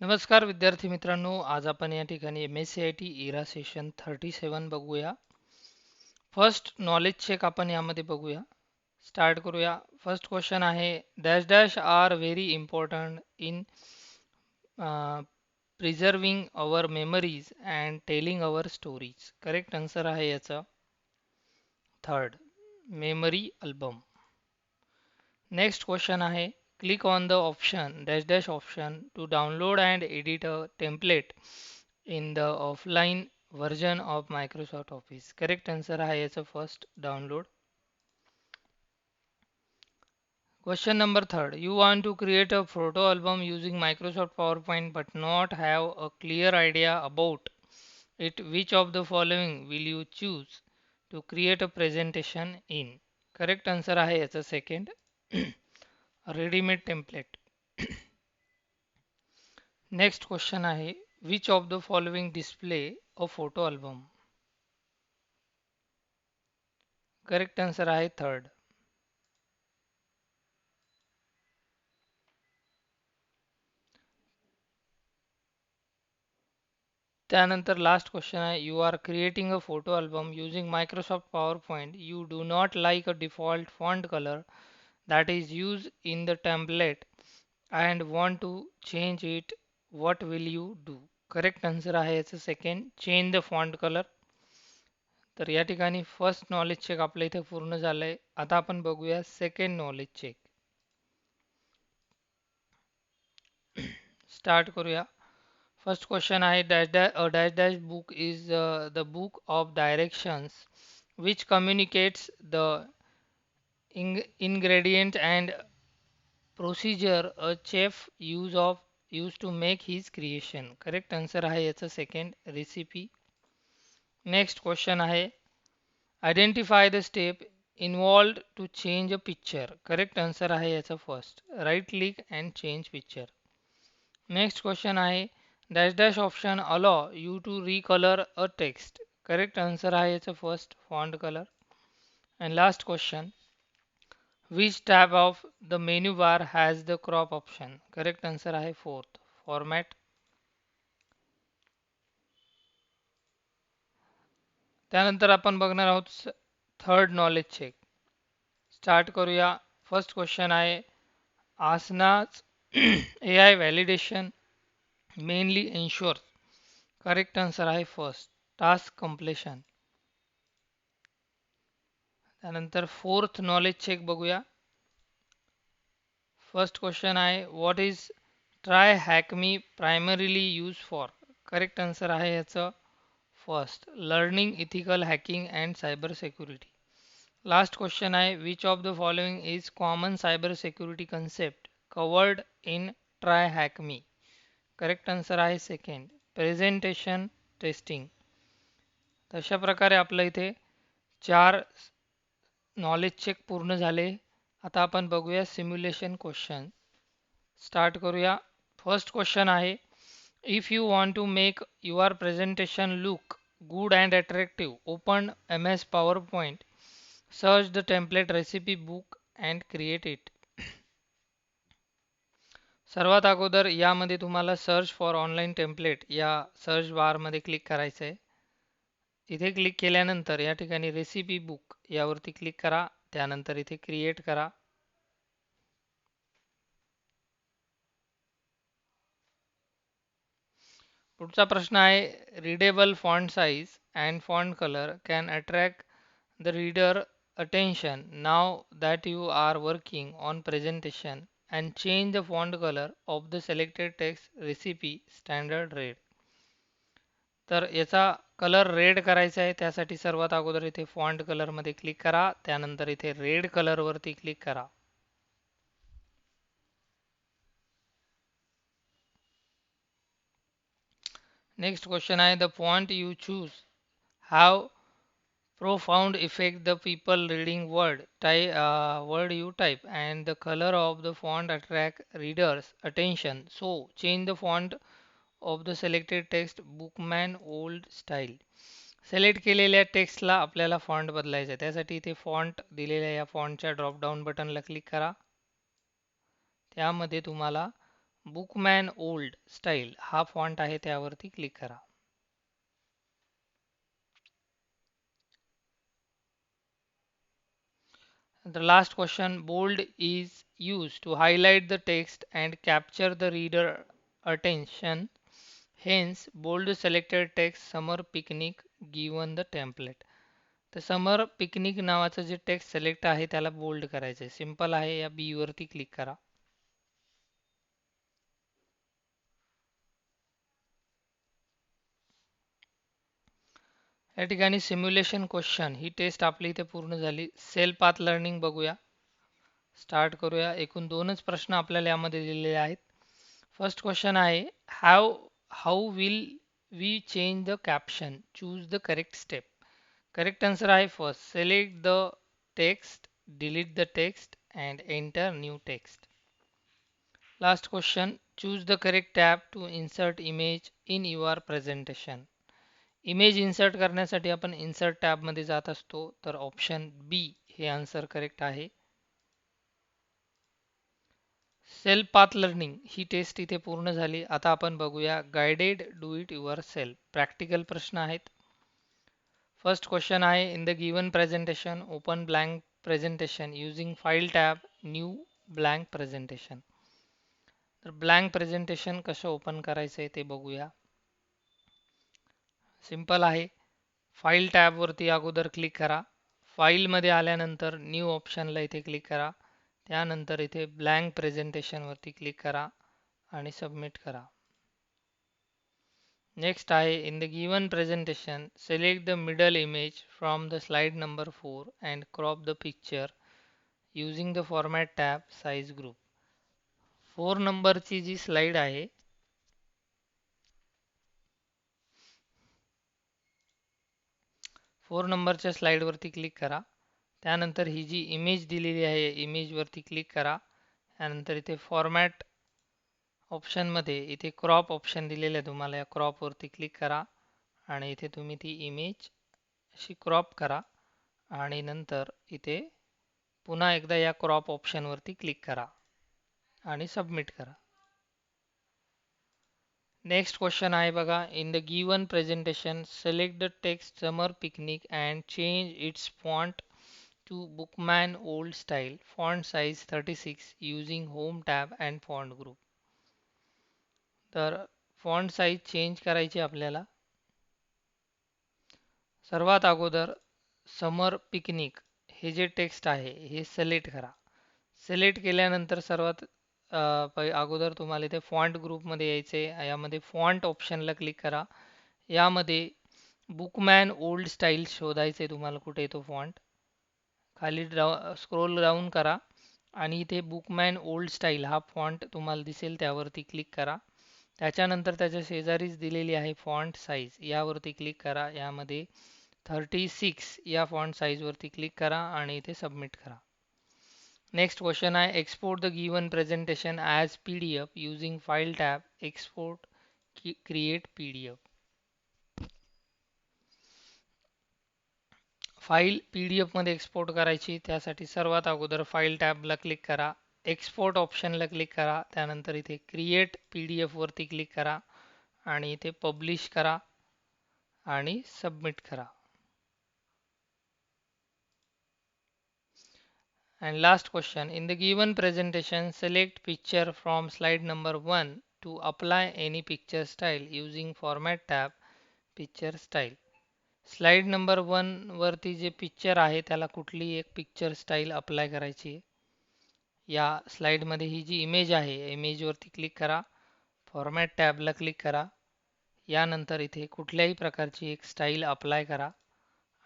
नमस्कार विद्यार्थी मित्रांनो, आज आपण या ठिकाणी MSCIT इरा सेशन 37 बघूया. फर्स्ट नॉलेज चेक आपण यामध्ये बघूया. स्टार्ट करूया. फर्स्ट क्वेश्चन आहे dash dash are very important in preserving our memories and telling our stories. Correct answer आहे याचा third, memory album. Next question आहे click on the option dash dash option to download and edit a template in the offline version of Microsoft Office. Correct answer आहे याचं first, download. Question number third. You want to create a photo album using Microsoft PowerPoint but not have a clear idea about it. Which of the following will you choose to create a presentation in? Correct answer आहे याचं second, readymade template. Next question आहे which of the following display a photo album. Correct answer आहे third. त्यानंतर last question आहे you are creating a photo album using Microsoft PowerPoint. You do not like a default font colour that is used in the template and want to change it. What will you do? Correct answer आहे याचं second, change the font colour. तर या ठिकाणी first knowledge check आपल्या इथे पूर्ण झालंय. आता आपण बघूया सेकंड नॉलेज चेक. स्टार्ट करूया. फर्स्ट क्वेश्चन आहे dash dash dash book is the book of directions which communicates the ingredient and procedure a chef used to make his creation. Correct answer आहे याचं सेकंड, रेसिपी. नेक्स्ट क्वेश्चन आहे identify the step involved to change a picture. Correct answer आहे याचं first, right click and change picture. Next question आहे dash dash option allow you to recolour a text. Correct answer आहे याचं first, font colour. And last question which tab of the menu bar has the crop option. Correct answer आहे fourth, format. त्यानंतर आपण बघणार आहोत third knowledge check. Start करूया. First question आहे आसनाच AI validation mainly ensures. Correct answer आहे first, task completion. त्यानंतर फोर्थ नॉलेज चेक बघूया. फर्स्ट क्वेश्चन आहे what is TryHackMe primarily use for. Correct answer आहे याचं first, learning ethical hacking and cyber security. Last question आहे which of the following is common cyber security concept covered in try hack me. Correct answer आहे second, presentation testing. तशा प्रकारे आपलं इथे चार knowledge check पूर्ण झाले. आता आपण बघूया सिम्युलेशन क्वेश्चन. स्टार्ट करूया. फर्स्ट क्वेश्चन आहे if you want to make your presentation look good and attractive open MS PowerPoint, search the template recipe book and create it. सर्वात अगोदर यामध्ये तुम्हाला सर्च फॉर ऑनलाईन टेम्पलेट या search बारमध्ये click करायचं आहे. इथे क्लिक केल्यानंतर या ठिकाणी रेसिपी बुक यावरती क्लिक करा. त्यानंतर इथे क्रिएट करा. पुढचा प्रश्न आहे readable font size and font colour can attract the reader attention now that you are working on presentation and change the font colour of the selected text recipe standard red. तर याचा colour red करायचा आहे. त्यासाठी सर्वात अगोदर इथे font कलरमध्ये click करा. त्यानंतर इथे रेड कलरवरती क्लिक करा. नेक्स्ट क्वेश्चन आहे the font you choose have profound effect the people reading word you type and the color of the font attract readers attention, so change the font of the selected text bookman old style. Select केलेल्या टेक्स्टला आपल्याला font बदलायचा आहे. त्यासाठी इथे font दिलेल्या या फॉन्टच्या drop down बटनला click करा. त्यामध्ये तुम्हाला बुकमॅन ओल्ड स्टाईल हा फॉन्ट आहे त्यावरती क्लिक करा. The last question, bold is used to highlight the text and capture the reader attention. Hence, bold selected text summer picnic given the template. तर समर picnic नावाचं जे टेक्स्ट सिलेक्ट आहे त्याला bold करायचं आहे. सिंपल आहे. या बी वरती क्लिक करा. या ठिकाणी सिम्युलेशन क्वेश्चन ही टेस्ट आपली इथे पूर्ण झाली. सेल पाथ लर्निंग बघूया. स्टार्ट करूया. एकूण दोनच प्रश्न आपल्याला यामध्ये दिलेले आहेत. फर्स्ट क्वेश्चन आहे how will we change the caption, choose the correct step. Correct answer आहे first, select the text, delete the text and enter new text. Last question, choose the correct tab to insert image in your presentation. Image insert करण्यासाठी आपण insert टॅबमध्ये जात असतो, तर option B हे answer correct आहे. Self path learning ही test इथे पूर्ण झाली. आता आपण बघूया guided do it yourself. Practical प्रश्न आहेत. फर्स्ट क्वेश्चन आहे in the given presentation open blank presentation using file tab new blank presentation. तर ब्लँक प्रेझेंटेशन कसं ओपन करायचं आहे ते बघूया. सिंपल आहे. फाईल टॅबवरती अगोदर क्लिक करा. फाईलमध्ये आल्यानंतर न्यू ऑप्शनला इथे क्लिक करा. त्यानंतर इथे ब्लँक प्रेझेंटेशनवरती क्लिक करा आणि सबमिट करा. नेक्स्ट आहे in the given presentation select the middle image from the slide number 4 and crop the picture using the format tab size group. 4 नंबरची जी स्लाइड आहे 4 नंबरच्या स्लाइडवरती क्लिक करा. त्यानंतर ही जी इमेज दिलेली आहे इमेजवरती क्लिक करा. त्यानंतर इथे फॉर्मॅट ऑप्शनमध्ये इथे क्रॉप ऑप्शन दिलेलं आहे तुम्हाला. या क्रॉपवरती क्लिक करा आणि इथे तुम्ही ती इमेज अशी क्रॉप करा आणि नंतर इथे पुन्हा एकदा या क्रॉप ऑप्शनवरती क्लिक करा आणि सबमिट करा. नेक्स्ट क्वेश्चन आहे बघा in the given presentation select the text summer picnic and change its font to Bookman old style font size 36 using home tab and font group. तर फॉन्ट साईज चेंज करायची आपल्याला. सर्वात अगोदर समर picnic हे जे text आहे हे सिलेक्ट करा. सिलेक्ट केल्यानंतर सर्वात अगोदर तुम्हाला इथे फॉन्ट ग्रुपमध्ये यायचे. यामध्ये फॉन्ट ऑप्शनला क्लिक करा. यामध्ये बुकमॅन ओल्ड स्टाईल शोधायचे तुम्हाला कुठे येतो फॉन्ट. खाली स्क्रोल डाऊन करा आणि इथे बुकमॅन ओल्ड स्टाईल हा फॉन्ट तुम्हाला दिसेल त्यावरती क्लिक करा. त्याच्यानंतर त्याच्या शेजारीच दिलेली आहे फॉन्ट साईज यावरती क्लिक करा. यामध्ये 36 या फॉन्ट साईजवरती क्लिक करा आणि इथे सबमिट करा. नेक्स्ट क्वेश्चन आहे export the given presentation as PDF using file tab export create PDF. File PDF मध्ये एक्सपोर्ट करायची त्यासाठी सर्वात अगोदर फाईल टॅबला क्लिक करा. एक्सपोर्ट ऑप्शनला क्लिक करा. त्यानंतर इथे क्रिएट PDF वरती क्लिक करा आणि इथे पब्लिश करा आणि सबमिट करा. And last question, in the given presentation, select picture from slide number 1 to apply any picture style using format tab picture style. Slide number 1 वरती जे पिक्चर आहे त्याला कुठली एक पिक्चर स्टाईल अप्लाय करायची आहे. या स्लाइडमध्ये ही जी इमेज आहे इमेजवरती क्लिक करा. फॉर्मॅट टॅबला क्लिक करा. यानंतर इथे कुठल्याही प्रकारची एक स्टाईल अप्लाय करा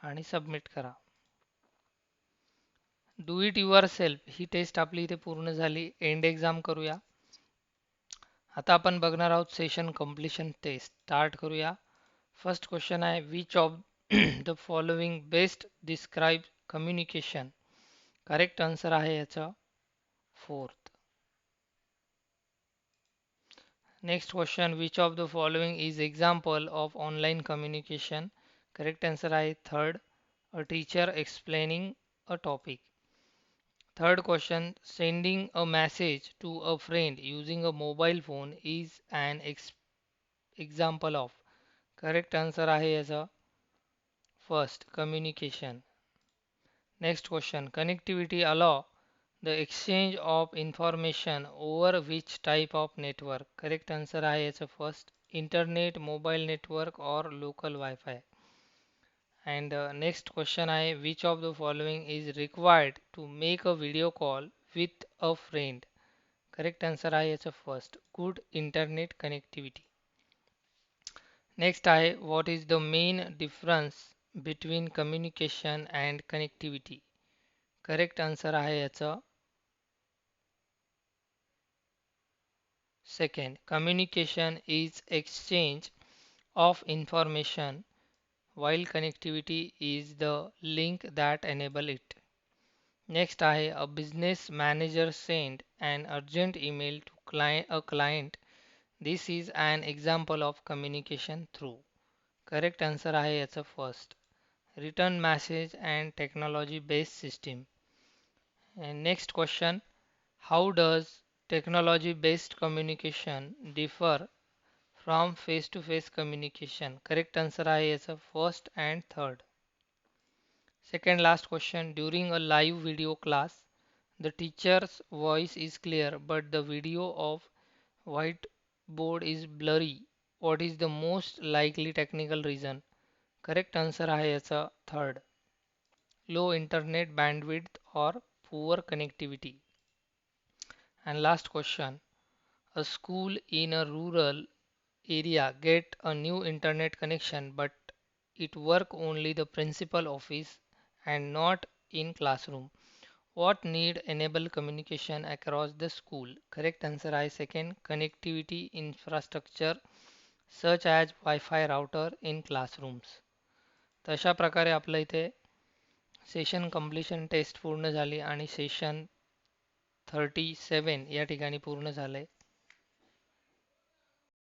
आणि सबमिट करा. डू इट युअर सेल्फ ही टेस्ट आपली इथे पूर्ण झाली. एंड एक्झाम करूया. आता आपण बघणार आहोत सेशन कंप्लीशन टेस्ट. स्टार्ट करूया. फर्स्ट क्वेश्चन आहे which of the following best describe communication. Correct answer आहे याचा fourth. Next question which of the following is example of online communication. Correct answer आहे third. A teacher explaining a topic. Third question, sending a message to a friend using a mobile phone is an example of. Correct answer आहे याचा first, communication. Next question, connectivity allow the exchange of information over which type of network? Correct answer आहे याचा first, internet, mobile network or local Wi-Fi. And next question आहे, which of the following is required to make a video call with a friend? Correct answer आहे याचा first, good internet connectivity. Next आहे, what is the main difference between communication and connectivity? Correct answer आहे याचा second, communication is exchange of information while connectivity is the link that enable it. Next आहे, a business manager send an urgent email to a client. This is an example of communication through. Correct answer आहे याचा first, return message and technology based system. And next question, how does technology based communication differ from face to face communication? Correct answer आहे याचा first and third. Second last question, during a live video class, the teacher's voice is clear but the video of whiteboard is blurry. What is the most likely technical reason? Correct answer आहे याचा third, low internet bandwidth or poor connectivity. And last question, a school in a rural area get a new internet connection but it work only the principal office and not in classroom. What need enable communication across the school? Correct answer आहे second, connectivity infrastructure such as Wi-Fi router in classrooms. तर अशा प्रकारे आपलं इथे session completion taste पूर्ण झाली आणि session 37 या ठिकाणी पूर्ण झालंय.